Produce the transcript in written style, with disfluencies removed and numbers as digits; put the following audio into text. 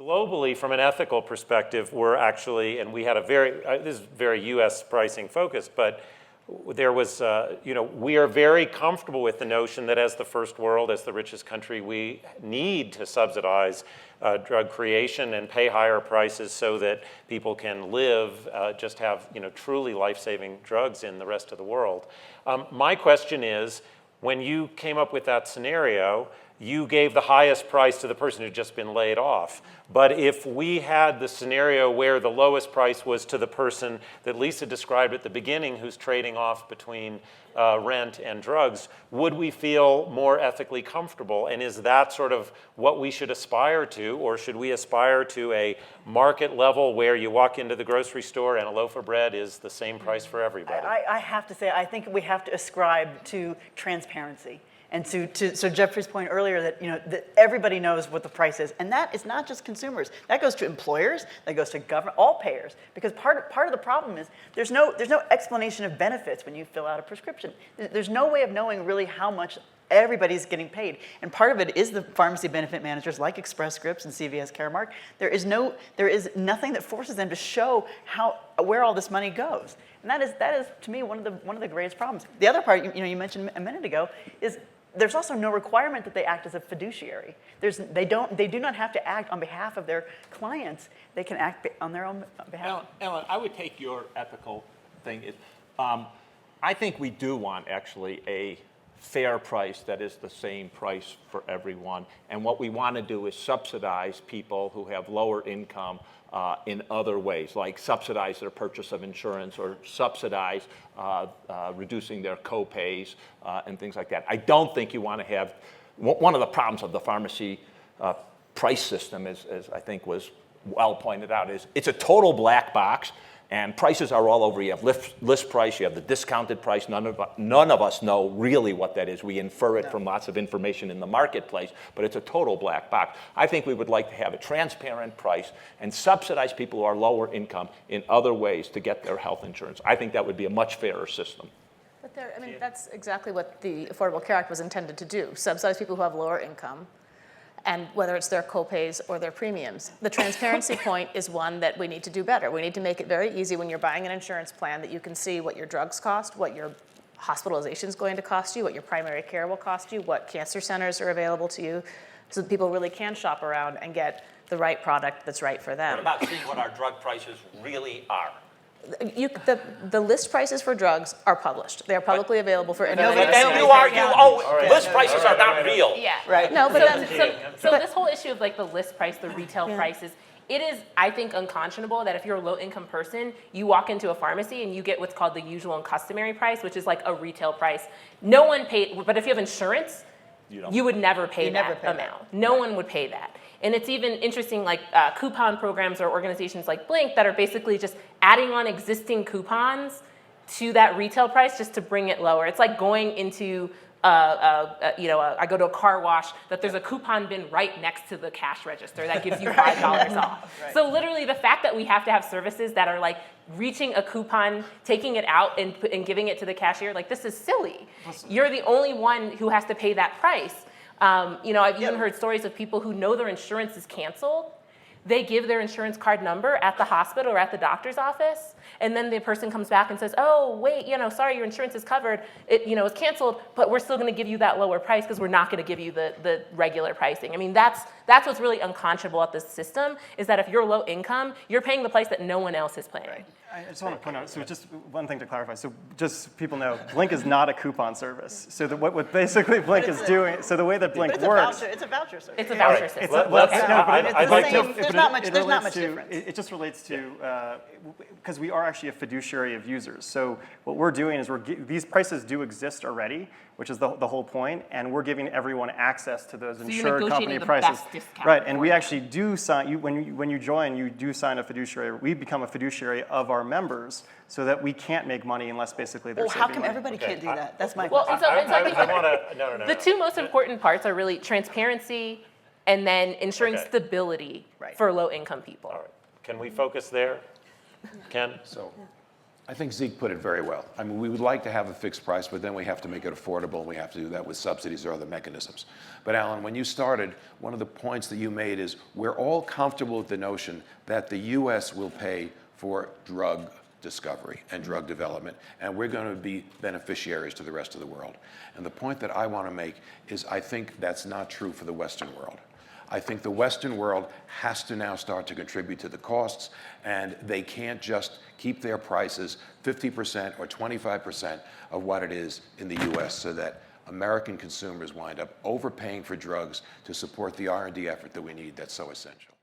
globally, from an ethical perspective, we're actually, and we had a very, this is very U.S. pricing focused, but there was, we are very comfortable with the notion that as the first world, as the richest country, we need to subsidize drug creation and pay higher prices so that people can live, just have, truly life-saving drugs in the rest of the world. My question is, when you came up with that scenario, you gave the highest price to the person who'd just been laid off. But if we had the scenario where the lowest price was to the person that Lisa described at the beginning who's trading off between rent and drugs, would we feel more ethically comfortable? And is that sort of what we should aspire to? Or should we aspire to a market level where you walk into the grocery store and a loaf of bread is the same price for everybody? I have to say, I think we have to ascribe to transparency. And so Jeffrey's point earlier that everybody knows what the price is, and that is not just consumers. That goes to employers, that goes to government, all payers. Because part of the problem is there's no explanation of benefits when you fill out a prescription. There's no way of knowing really how much everybody's getting paid, and part of it is the pharmacy benefit managers like Express Scripts and CVS Caremark. There is nothing that forces them to show where all this money goes, and that is to me one of the greatest problems. The other part you mentioned a minute ago is there's also no requirement that they act as a fiduciary. They do not have to act on behalf of their clients. They can act on their own behalf. Ellen, I would take your ethical thing. I think we do want actually a fair price that is the same price for everyone. And what we want to do is subsidize people who have lower income in other ways, like subsidize their purchase of insurance or subsidize reducing their co-pays and things like that. I don't think you want to have, one of the problems of the pharmacy price system, as I think was well pointed out, is it's a total black box. And prices are all over. You have list price, you have the discounted price. None of us know really what that is. We infer it from lots of information in the marketplace, but it's a total black box. I think we would like to have a transparent price and subsidize people who are lower income in other ways to get their health insurance. I think that would be a much fairer system. But that's exactly what the Affordable Care Act was intended to do, subsidize people who have lower income, and whether it's their co-pays or their premiums. The transparency point is one that we need to do better. We need to make it very easy when you're buying an insurance plan that you can see what your drugs cost, what your hospitalization is going to cost you, what your primary care will cost you, what cancer centers are available to you, so that people really can shop around and get the right product that's right for them. What about seeing what our drug prices really are? The list prices for drugs are published. They are publicly available for anyone. And then you argue, list prices are not real. Yeah. Right. No, but So this whole issue of like the list price, the retail prices, it is, I think, unconscionable that if you're a low-income person, you walk into a pharmacy and you get what's called the usual and customary price, which is like a retail price. No one paid, but if you have insurance, you would never pay that amount. No one would pay that. And it's even interesting, like coupon programs or organizations like Blink that are basically just adding on existing coupons to that retail price just to bring it lower. It's like going into, I go to a car wash, that there's a coupon bin right next to the cash register that gives you $5 off. Right. So literally the fact that we have to have services that are like reaching a coupon, taking it out and giving it to the cashier, like this is silly. You're the only one who has to pay that price. I've even heard stories of people who know their insurance is canceled. They give their insurance card number at the hospital or at the doctor's office, and then the person comes back and says, "Oh, wait, sorry, your insurance is covered. It's canceled, but we're still going to give you that lower price because we're not going to give you the regular pricing." I mean, that's what's really unconscionable at this system, is that if you're low income, you're paying the price that no one else is paying. Right. I just want to point out, so just one thing to clarify. So just so people know, Blink is not a coupon service. So what basically Blink is doing, so the way that Blink works. It's a voucher service. It's a voucher system. There's not much difference. It just relates to, because we are actually a fiduciary of users. So what we're doing is these prices do exist already, which is the whole point, and we're giving everyone access to those insured company prices. Right, and we actually do sign, when you join, you do sign a fiduciary. We become a fiduciary of our members so that we can't make money unless basically they're saving how come money. everybody can't do that? That's my Well, question. no. The two most important parts are really transparency and then ensuring stability for low-income people. All right. Can we focus there? Ken? So I think Zeke put it very well. I mean, we would like to have a fixed price, but then we have to make it affordable, and we have to do that with subsidies or other mechanisms. But Alan, when you started, one of the points that you made is we're all comfortable with the notion that the US will pay for drug discovery and drug development, and we're going to be beneficiaries to the rest of the world. And the point that I want to make is I think that's not true for the Western world. I think the Western world has to now start to contribute to the costs, and they can't just keep their prices 50% or 25% of what it is in the US so that American consumers wind up overpaying for drugs to support the R&D effort that we need that's so essential.